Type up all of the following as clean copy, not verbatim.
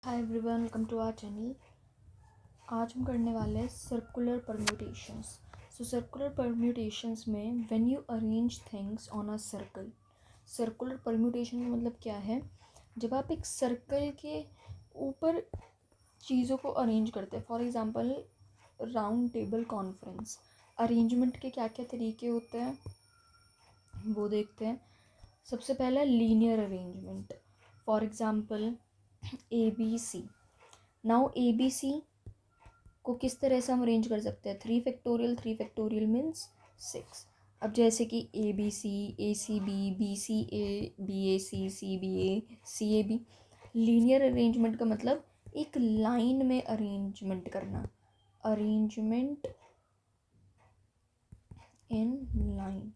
Hi everyone, welcome to our channel. आज हम करने वाले हैं सर्कुलर परम्यूटेशंस। सर्कुलर परम्यूटेशंस में when you arrange things on a circle. Circular permutation का मतलब क्या है? जब आप एक सर्कल के ऊपर चीज़ों को अरेंज करते हैं। For example round table conference arrangement के क्या क्या तरीके होते हैं वो देखते हैं। सबसे पहला linear arrangement. For example ABC। Now ABC को किस तरह से हम अरेंज कर सकते हैं? 3 फैक्टोरियल मीन्स 6। अब जैसे कि ABC, ACB, BCA, BAC, CBA, CAB। Linear arrangement का मतलब एक लाइन में अरेंजमेंट करना, अरेंजमेंट इन लाइन।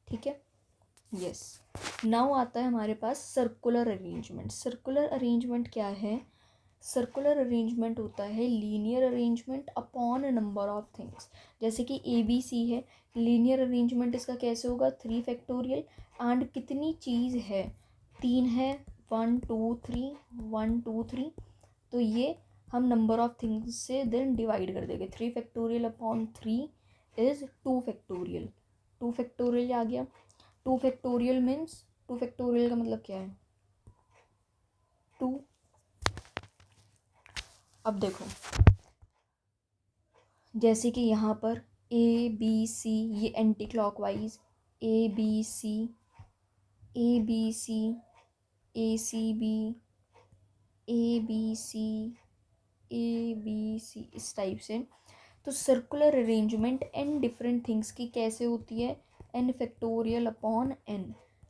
ठीक है, यस। नाउ आता है हमारे पास सर्कुलर अरेंजमेंट। सर्कुलर अरेंजमेंट क्या है? सर्कुलर अरेंजमेंट होता है linear arrangement upon number of things. जैसे कि ABC है, लीनियर अरेंजमेंट इसका कैसे होगा? 3 फैक्टोरियल एंड कितनी चीज़ है? 3 है, 1 2 3, 1 2 3। तो ये हम नंबर ऑफ थिंग्स से देन डिवाइड कर देंगे। 3 factorial upon 3 is 2 factorial. 2 factorial आ गया। 2 फैक्टोरियल मीन्स 2 फैक्टोरियल का मतलब क्या है? 2। अब देखो, जैसे कि यहाँ पर ABC, ये anti clockwise ABC, ABC, ACB, ABC, ABC, इस टाइप से। तो circular arrangement n different things की कैसे होती है? n factorial upon n।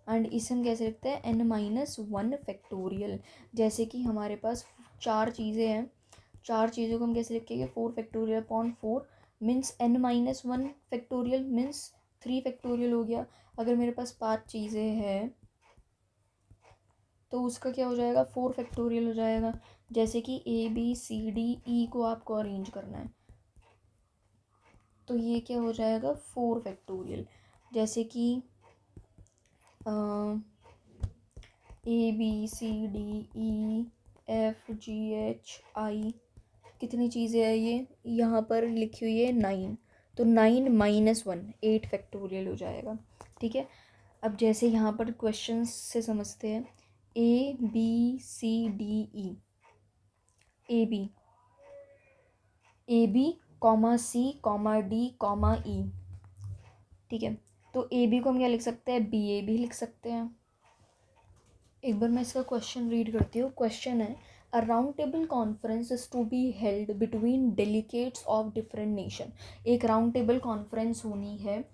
And इसे हम कैसे लिखते हैं? n-1 factorial. जैसे कि हमारे पास 4 चीज़ें हैं, 4 चीज़ों को हम कैसे लिखेंगे? 4 factorial upon 4 means n-1 factorial means 3 factorial हो गया। अगर मेरे पास 5 चीज़ें हैं तो उसका क्या हो जाएगा? 4 फैक्टोरियल हो जाएगा। जैसे कि ABCDE को आपको अरेंज करना है तो ये क्या हो जाएगा? 4 फैक्टोरियल। जैसे कि ABCDEFGHI कितनी चीज़ें हैं? ये यहाँ पर लिखी हुई है 9, तो 9-1 8 फैक्टोरियल हो जाएगा। ठीक है, अब जैसे यहाँ पर क्वेश्चन से समझते हैं। ABCDE, AB, C, D, E। ठीक है, तो AB को हम क्या लिख सकते हैं? BA भी लिख सकते हैं। एक बार मैं इसका क्वेश्चन रीड करती हूँ। क्वेश्चन है, a round table conference is to be held between delegates of different nation. एक राउंड टेबल कॉन्फ्रेंस होनी है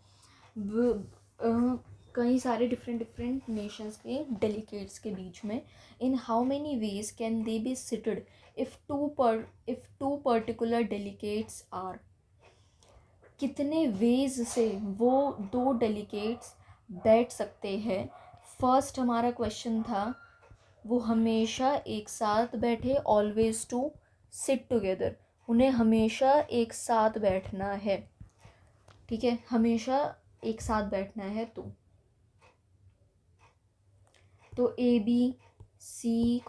कई सारे डिफरेंट नेशंस के डेलीगेट्स के बीच में। In how many ways can they be seated if two particular delegates are. कितने वेज से वो 2 डेलीगेट्स बैठ सकते हैं? फर्स्ट हमारा क्वेश्चन था वो हमेशा एक साथ बैठे, ऑलवेज टू सिट टुगेदर। उन्हें हमेशा एक साथ बैठना है। ठीक है, हमेशा एक साथ बैठना है। तो ABCD,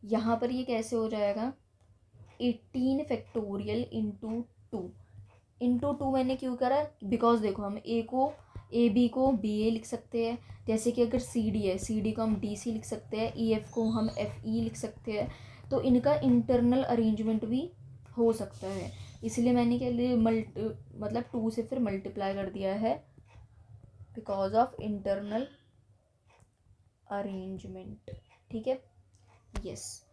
यहाँ पर ये कैसे हो जाएगा? 18 फैक्टोरियल इंटू टू मैंने क्यों करा? बिकॉज देखो, हम AB को BA लिख सकते हैं। जैसे कि अगर CD है, CD को हम DC लिख सकते हैं, EF को हम FE लिख सकते हैं। तो इनका इंटरनल अरेंजमेंट भी हो सकता है, इसलिए मैंने क्या लिए मतलब 2 से फिर मल्टीप्लाई कर दिया है बिकॉज ऑफ इंटरनल अरेंजमेंट। ठीक है, यस।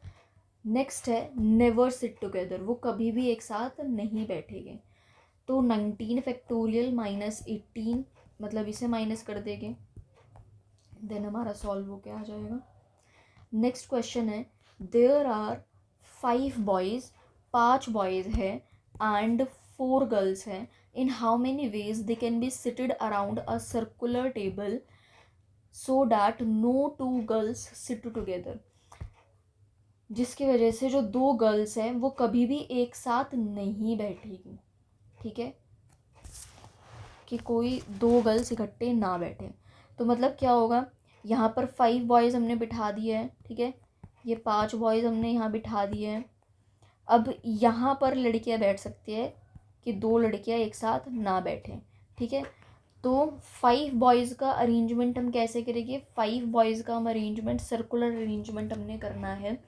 नेक्स्ट है नेवर सिट टुगेदर। वो कभी भी एक साथ नहीं बैठेंगे। तो 19 फैक्टोरियल माइनस 18, मतलब इसे माइनस कर देंगे, देन हमारा सॉल्व हो क्या आ जाएगा? नेक्स्ट क्वेश्चन है, देयर आर 5 बॉयज़, 5 बॉयज़ है एंड 4 गर्ल्स हैं। In how many ways they can be seated around a circular table so that no 2 girls sit together. जिसकी वजह से जो 2 गर्ल्स हैं वो कभी भी एक साथ नहीं बैठेगी। ठीक है, कि कोई 2 गर्ल्स इकट्ठे ना बैठे। तो मतलब क्या होगा? यहाँ पर 5 बॉयज़ हमने बिठा दिए हैं। ठीक है, ये 5 बॉयज़ हमने यहाँ बिठा दिए हैं। अब यहाँ पर लड़कियाँ बैठ सकती है कि 2 लड़कियाँ एक साथ ना बैठें, ठीक है। तो 5 बॉयज़ का अरेंजमेंट हम कैसे करेंगे? 5 बॉयज़ का हम अरेंजमेंट, सर्कुलर अरेंजमेंट हमने करना है।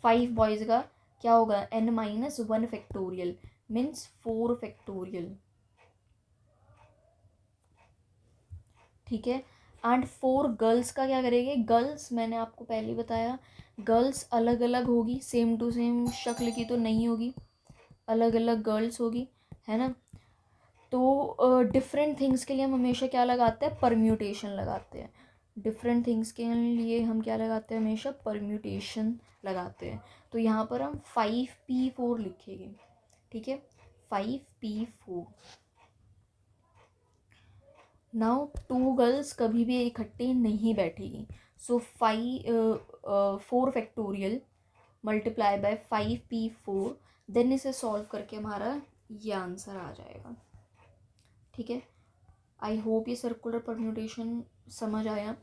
5 बॉयज़ का क्या होगा? n-1 फैक्टोरियल मीन्स 4 फैक्टोरियल, ठीक है। एंड 4 गर्ल्स का क्या करेंगे? गर्ल्स मैंने आपको पहले ही बताया, गर्ल्स अलग अलग होगी, सेम टू सेम शक्ल की तो नहीं होगी, अलग अलग गर्ल्स होगी, है ना। तो डिफरेंट थिंग्स के लिए हम हमेशा क्या लगाते हैं? परम्यूटेशन लगाते हैं। डिफरेंट थिंग्स के लिए हम क्या लगाते हैं? हमेशा परम्यूटेशन लगाते हैं। तो यहाँ पर हम 5p4 लिखेंगे, ठीक है, 5p4। नाउ 2 गर्ल्स कभी भी इकट्ठी नहीं बैठेगी, so 4 factorial multiply by 5p4, then इसे सॉल्व करके हमारा ये आंसर आ जाएगा, ठीक है। आई होप ये सर्कुलर परम्यूटेशन समझ आया।